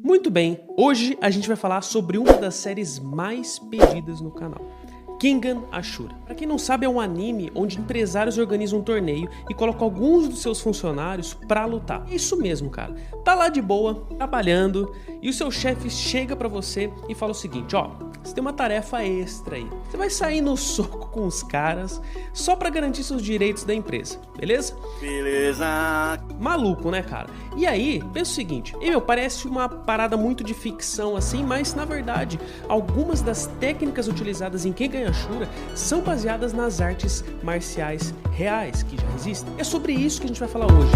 Muito bem, hoje a gente vai falar sobre uma das séries mais pedidas no canal, Kengan Ashura. Pra quem não sabe, é um anime onde empresários organizam um torneio e colocam alguns dos seus funcionários pra lutar. É isso mesmo, cara. Tá lá de boa, trabalhando, e o seu chefe chega pra você e fala o seguinte, ó, você tem uma tarefa extra aí. Você vai sair no soco com os caras só pra garantir seus direitos da empresa, beleza? Beleza. Maluco, né, cara? E aí, pensa o seguinte, parece uma parada muito de ficção assim, mas na verdade, algumas das técnicas utilizadas em Kengan Ashura são baseadas nas artes marciais reais que já existem. É sobre isso que a gente vai falar hoje.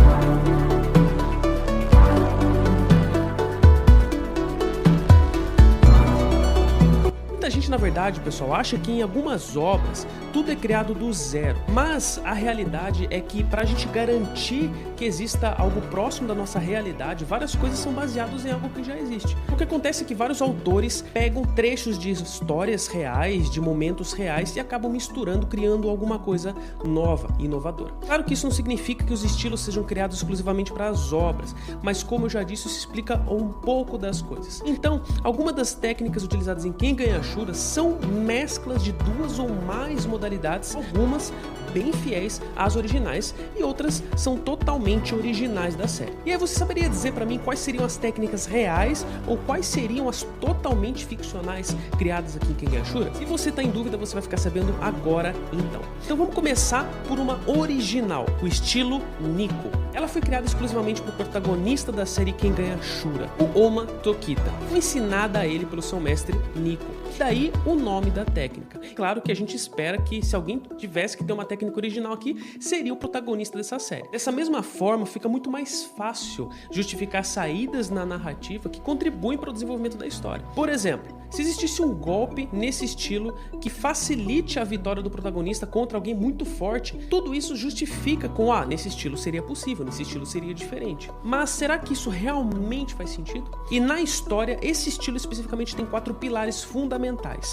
Muita gente, na verdade, pessoal, acha que em algumas obras tudo é criado do zero, mas a realidade é que para a gente garantir que exista algo próximo da nossa realidade, várias coisas são baseadas em algo que já existe. O que acontece é que vários autores pegam trechos de histórias reais, de momentos reais e acabam misturando, criando alguma coisa nova e inovadora. Claro que isso não significa que os estilos sejam criados exclusivamente para as obras, mas como eu já disse, isso explica um pouco das coisas. Então, algumas das técnicas utilizadas em Kengan Ashura são mesclas de duas ou mais modalidades, algumas bem fiéis às originais e outras são totalmente originais da série. E aí você saberia dizer pra mim quais seriam as técnicas reais ou quais seriam as totalmente ficcionais criadas aqui em Kengan Ashura? Se você tá em dúvida, você vai ficar sabendo agora então. Então vamos começar por uma original, o estilo Nico. Ela foi criada exclusivamente por protagonista da série Kengan Ashura, o Oma Tokita. Foi ensinada a ele pelo seu mestre Nico. Daí o nome da técnica. Claro que a gente espera que se alguém tivesse que ter uma técnica original aqui, seria o protagonista dessa série. Dessa mesma forma, fica muito mais fácil justificar saídas na narrativa que contribuem para o desenvolvimento da história. Por exemplo, se existisse um golpe nesse estilo que facilite a vitória do protagonista contra alguém muito forte, tudo isso justifica com, nesse estilo seria possível, nesse estilo seria diferente. Mas será que isso realmente faz sentido? E na história, esse estilo especificamente tem 4 pilares fundamentais.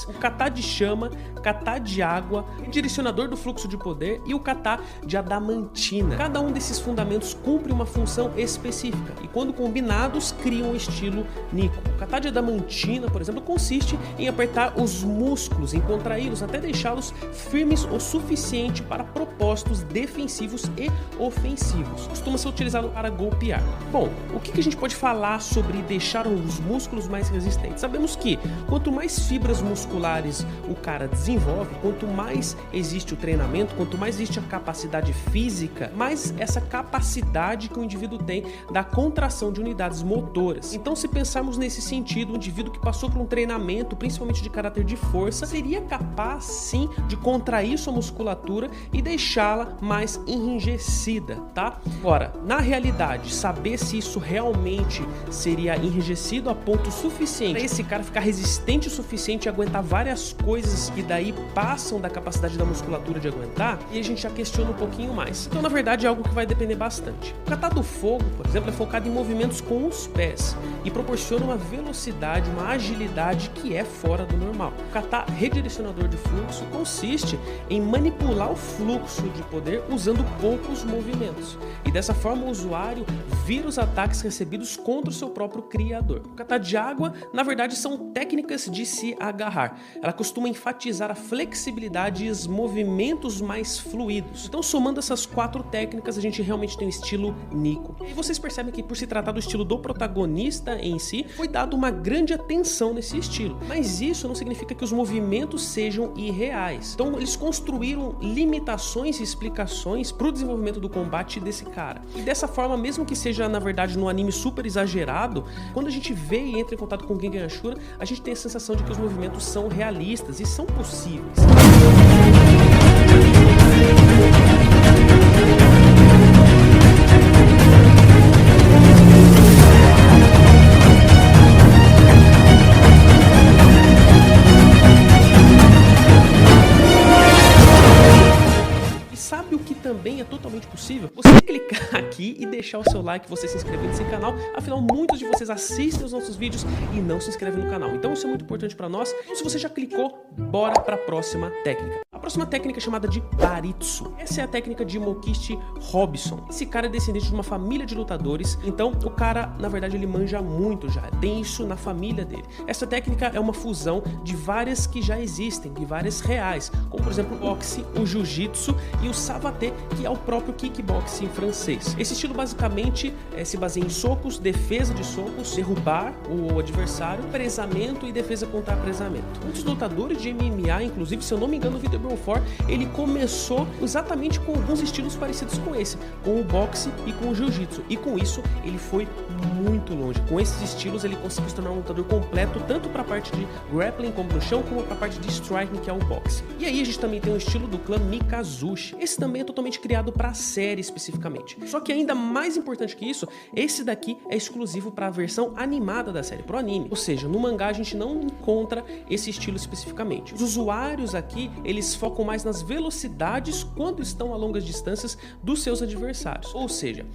O kata de chama, kata de água, o direcionador do fluxo de poder e o kata de adamantina. Cada um desses fundamentos cumpre uma função específica e quando combinados criam o estilo Nico. O kata de adamantina, por exemplo, consiste em apertar os músculos, em contraí-los até deixá-los firmes o suficiente para propósitos defensivos e ofensivos. Costuma ser utilizado para golpear. Bom, o que a gente pode falar sobre deixar os músculos mais resistentes? Sabemos que quanto mais fibras musculares o cara desenvolve, quanto mais existe o treinamento, quanto mais existe a capacidade física, mais essa capacidade que o indivíduo tem da contração de unidades motoras. Então, se pensarmos nesse sentido, o indivíduo que passou por um treinamento, principalmente de caráter de força, seria capaz, sim, de contrair sua musculatura e deixá-la mais enrijecida, tá? Agora, na realidade, saber se isso realmente seria enrijecido a ponto suficiente para esse cara ficar resistente o suficiente e aguentar várias coisas que daí passam da capacidade da musculatura de aguentar, e a gente já questiona um pouquinho mais. Então, na verdade, é algo que vai depender bastante. O kata do fogo, por exemplo, é focado em movimentos com os pés e proporciona uma velocidade, uma agilidade que é fora do normal. O kata redirecionador de fluxo consiste em manipular o fluxo de poder usando poucos movimentos. E dessa forma o usuário vira os ataques recebidos contra o seu próprio criador. O kata de água, na verdade, são técnicas de se agarrar. Ela costuma enfatizar a flexibilidade e os movimentos mais fluidos. Então, somando essas 4 técnicas, a gente realmente tem o estilo Nico. E vocês percebem que, por se tratar do estilo do protagonista em si, foi dado uma grande atenção nesse estilo. Mas isso não significa que os movimentos sejam irreais. Então, eles construíram limitações e explicações para o desenvolvimento do combate desse cara. E dessa forma, mesmo que seja, na verdade, num anime super exagerado, quando a gente vê e entra em contato com Kengan Ashura, a gente tem a sensação de que os movimentos são realistas e são possíveis. Sabe o que também é totalmente possível? Você clicar aqui e deixar o seu like, você se inscrever nesse canal. Afinal, muitos de vocês assistem os nossos vídeos e não se inscrevem no canal. Então isso é muito importante para nós. Então, se você já clicou, bora para a próxima técnica. A próxima técnica é chamada de Baritsu. Essa é a técnica de Mokishi Robson. Esse cara é descendente de uma família de lutadores, então o cara, na verdade, ele manja muito já, tem isso na família dele. Essa técnica é uma fusão de várias que já existem, de várias reais, como por exemplo o boxe, o jiu-jitsu e o savate, que é o próprio kickboxing francês. Esse estilo basicamente se baseia em socos, defesa de socos, derrubar o adversário, presamento e defesa contra apresamento. Um dos lutadores de MMA, inclusive, se eu não me engano, o Vitor Belfort, ele começou exatamente com alguns estilos parecidos com esse, com o boxe e com o jiu-jitsu, e com isso ele foi muito longe. Com esses estilos ele conseguiu se tornar um lutador completo, tanto para a parte de grappling como no chão, como para a parte de striking, que é o boxe. E aí a gente também tem o estilo do clã Mikazushi. Esse também é totalmente criado para a série especificamente. Só que ainda mais importante que isso, esse daqui é exclusivo para a versão animada da série, pro anime. Ou seja, no mangá a gente não encontra esse estilo especificamente. Os usuários aqui, eles focam mais nas velocidades quando estão a longas distâncias dos seus adversários. Ou seja,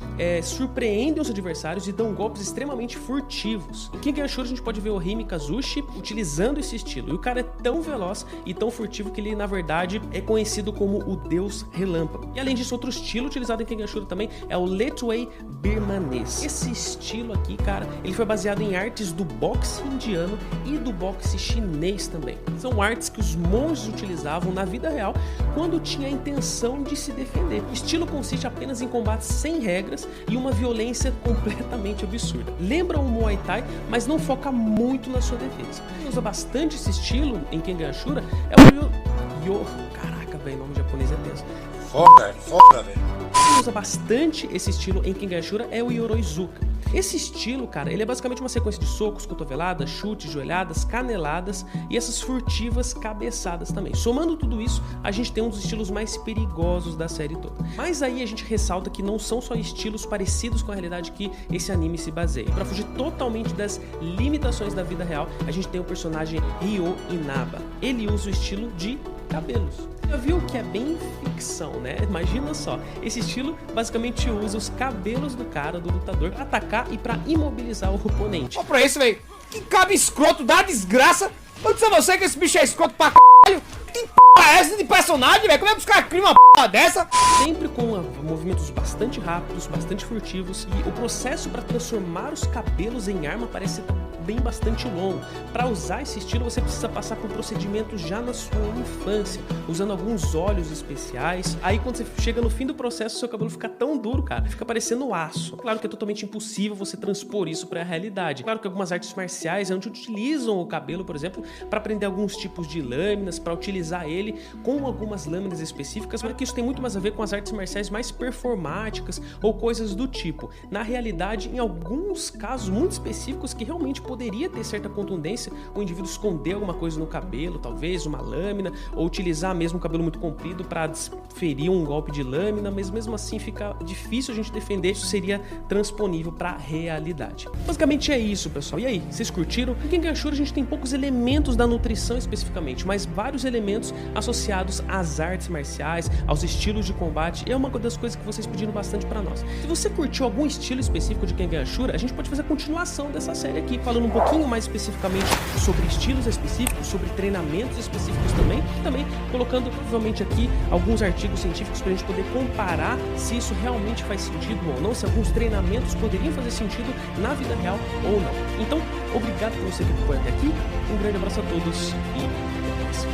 surpreendem os adversários e dão golpes extremamente furtivos. Em Kengan Ashura a gente pode ver o Rei Mikazushi utilizando esse estilo. E o cara é tão veloz e tão furtivo que ele, na verdade, é conhecido como o Deus Relâmpago. E além disso, outro estilo utilizado em Kengan Ashura também é o Letway birmanês. Esse estilo aqui, cara, ele foi baseado em artes do boxe indiano e do boxe chinês também. São artes que os monges utilizavam na vida real quando tinha a intenção de se defender. O estilo consiste apenas em combates sem regras e uma violência completamente absurda. Lembra o Muay Thai, mas não foca muito na sua defesa. Quem usa bastante esse estilo em Kengan Ashura é o Caraca, velho, nome japonês é tenso. Foda, velho. Quem usa bastante esse estilo em Kengan Ashura é o Yoroizuka. Esse estilo, cara, ele é basicamente uma sequência de socos, cotoveladas, chutes, joelhadas, caneladas e essas furtivas cabeçadas também. Somando tudo isso, a gente tem um dos estilos mais perigosos da série toda. Mas aí a gente ressalta que não são só estilos parecidos com a realidade que esse anime se baseia. Para fugir totalmente das limitações da vida real, a gente tem o personagem Ryo Inaba. Ele usa o estilo de cabelos. Já viu que é bem ficção, né? Imagina só, esse estilo basicamente usa os cabelos do cara, do lutador, pra atacar e pra imobilizar o oponente. Olha pra esse, velho. Que cabo escroto da desgraça. Eu disse a você que esse bicho é escroto pra caralho. Que porra é essa de personagem, velho? Como é que os caras criam uma porra dessa? Sempre com movimentos bastante rápidos, bastante furtivos, e o processo para transformar os cabelos em arma parece bem bastante longo. Para usar esse estilo você precisa passar por procedimentos já na sua infância, usando alguns óleos especiais. Aí quando você chega no fim do processo, seu cabelo fica tão duro, cara, fica parecendo aço. Claro que é totalmente impossível você transpor isso para a realidade. Claro que algumas artes marciais utilizam o cabelo, por exemplo, para prender alguns tipos de lâminas, para utilizar ele com algumas lâminas específicas, mas que isso tem muito mais a ver com as artes marciais mais performáticas ou coisas do tipo. Na realidade, em alguns casos muito específicos que realmente poderia ter certa contundência, o indivíduo esconder alguma coisa no cabelo, talvez uma lâmina, ou utilizar mesmo o cabelo muito comprido para desferir um golpe de lâmina, mas mesmo assim fica difícil a gente defender, isso seria transponível para a realidade. Basicamente é isso, pessoal. E aí, vocês curtiram? Em Kengan Ashura a gente tem poucos elementos da nutrição especificamente, mas vários elementos associados às artes marciais, aos estilos de combate, e é uma das coisas que vocês pediram bastante para nós. Se você curtiu algum estilo específico de Kengan Ashura, a gente pode fazer a continuação dessa série aqui, falando um pouquinho mais especificamente sobre estilos específicos, sobre treinamentos específicos também, e também colocando provavelmente aqui alguns artigos científicos para a gente poder comparar se isso realmente faz sentido ou não, se alguns treinamentos poderiam fazer sentido na vida real ou não. Então, obrigado por você que acompanhou até aqui, um grande abraço a todos e até a próxima.